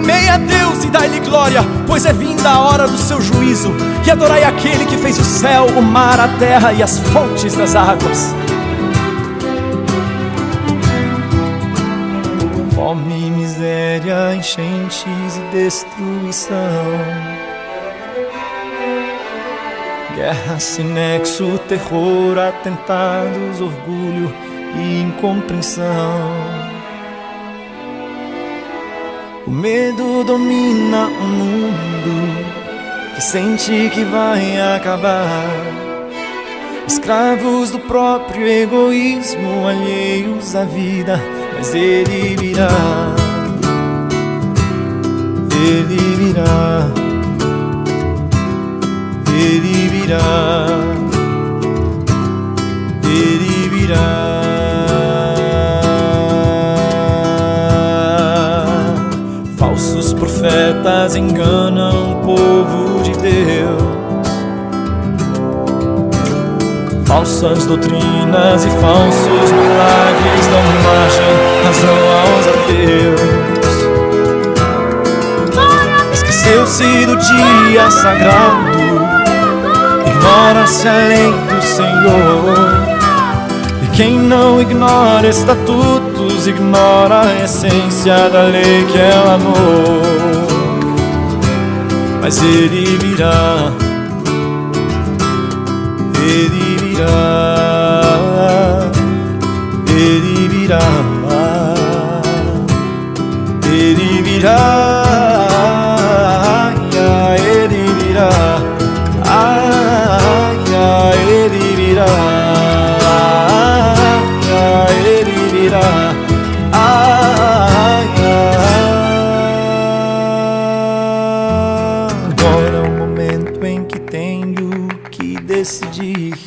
Temei a Deus e dai-lhe glória, pois é vinda a hora do seu juízo. E adorai aquele que fez o céu, o mar, a terra e as fontes das águas. Fome, miséria, enchentes e destruição, guerra sem nexo, terror, atentados, orgulho e incompreensão. O medo domina o mundo, que sente que vai acabar. Escravos do próprio egoísmo, alheios à vida, mas ele virá. Ele virá. Ele virá. Ele virá. Falsos profetas enganam o povo de Deus. Falsas doutrinas e falsos milagres dão margem, razão aos ateus. Esqueceu-se do dia sagrado, ignora-se a lei do Senhor. E quem não ignora estatutos, ignora a essência da lei que é o amor. Mas ele virá. Ele virá. Ele virá. Ele virá. Ele virá. Ele virá. Ele virá. Agora é o momento em que tenho que decidir.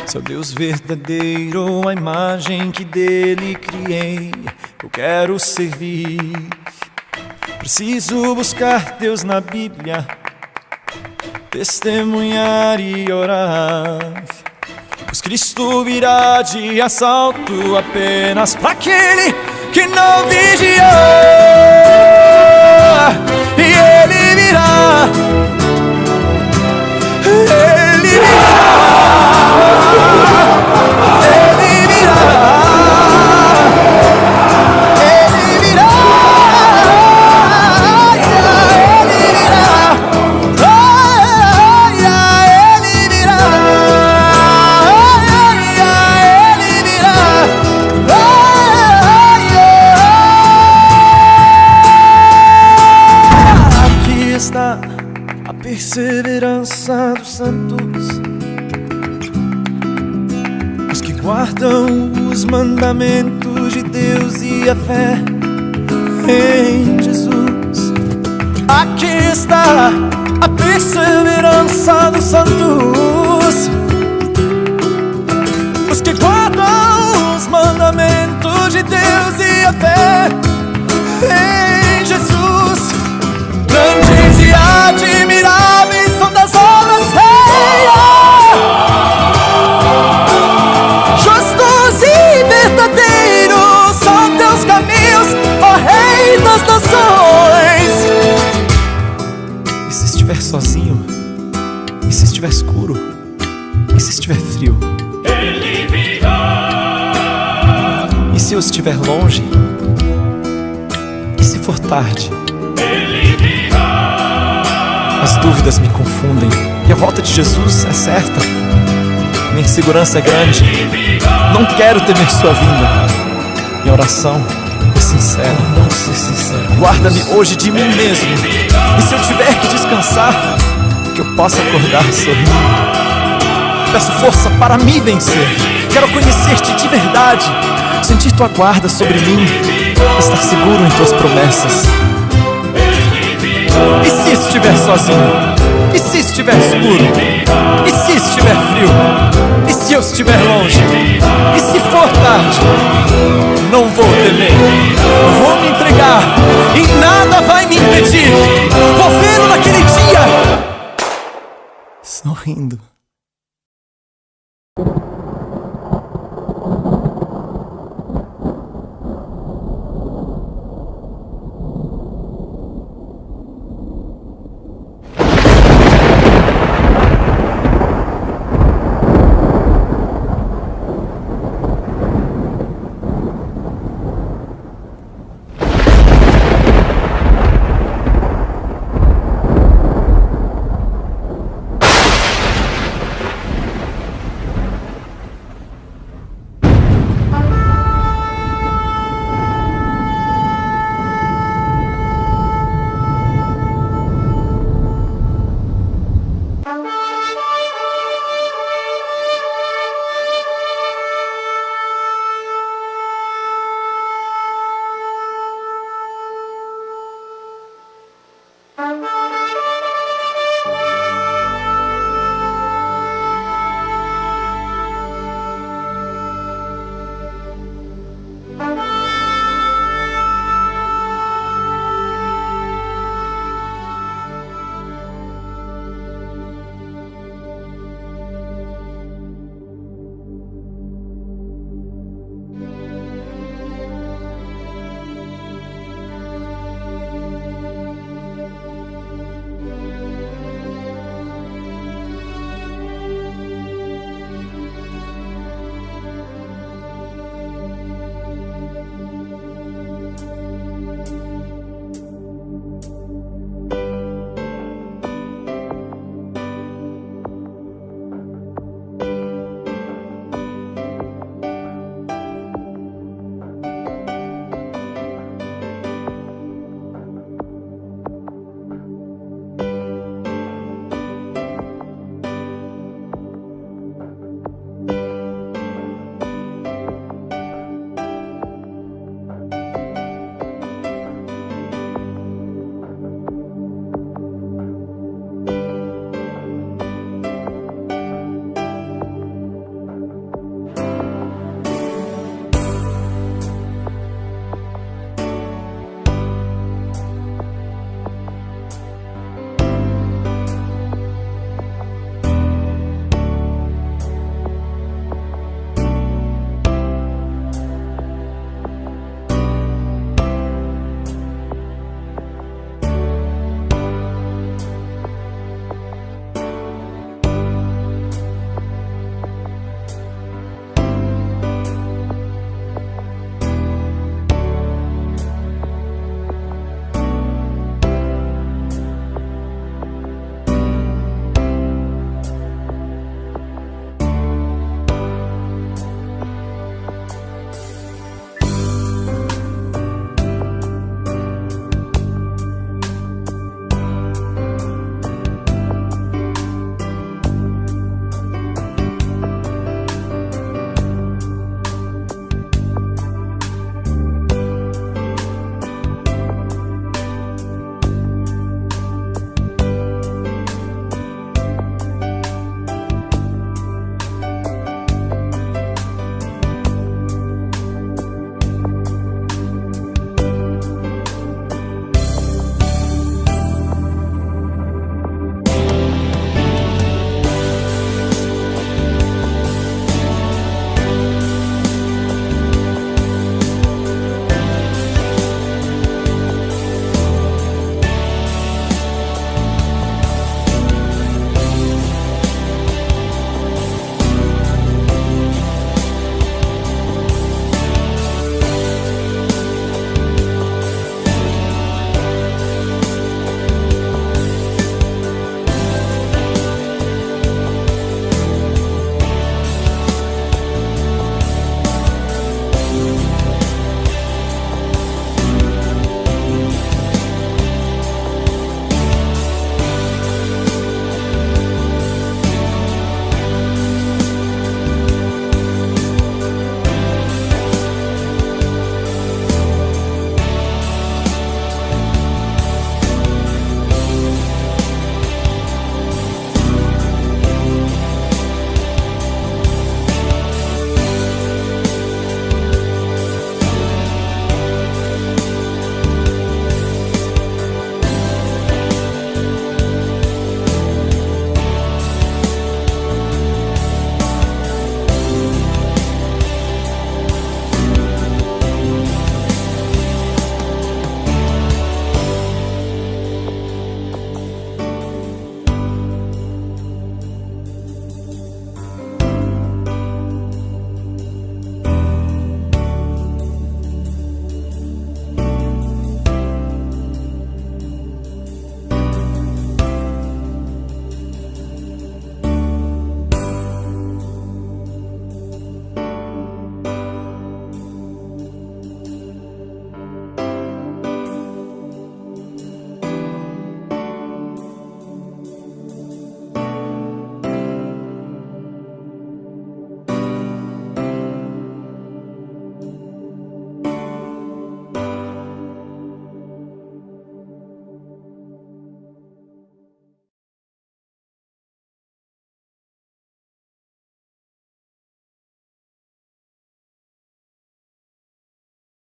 Se é o Deus verdadeiro, a imagem que dele criei, eu quero servir. Preciso buscar Deus na Bíblia, testemunhar e orar, pois Cristo virá de assalto apenas para aquele que não vigiou. E ele virá. Ele virá. Ele virá. Ele virá. A perseverança dos santos, os que guardam os mandamentos de Deus e a fé em Jesus. Aqui está a perseverança dos santos, os que guardam os mandamentos de Deus e a fé em Jesus. Grandes e admiráveis são das obras Senhor. Justos e verdadeiros são teus caminhos, ó Rei das nações. E se estiver sozinho? E se estiver escuro? E se estiver frio? Ele virá. E se eu estiver longe? E se for tarde? As dúvidas me confundem e a volta de Jesus é certa. Minha insegurança é grande, não quero temer sua vinda. Minha oração é sincera. Não ser sincero. Guarda-me hoje de mim mesmo, e se eu tiver que descansar, que eu possa acordar sorrindo. Peço força para me vencer. Quero conhecer-te de verdade, sentir tua guarda sobre mim, estar seguro em tuas promessas. E se estiver sozinho? E se estiver escuro? E se estiver frio? E se eu estiver longe? E se for tarde? Não vou temer, vou me entregar e nada vai me impedir. Vou vê-lo naquele dia sorrindo.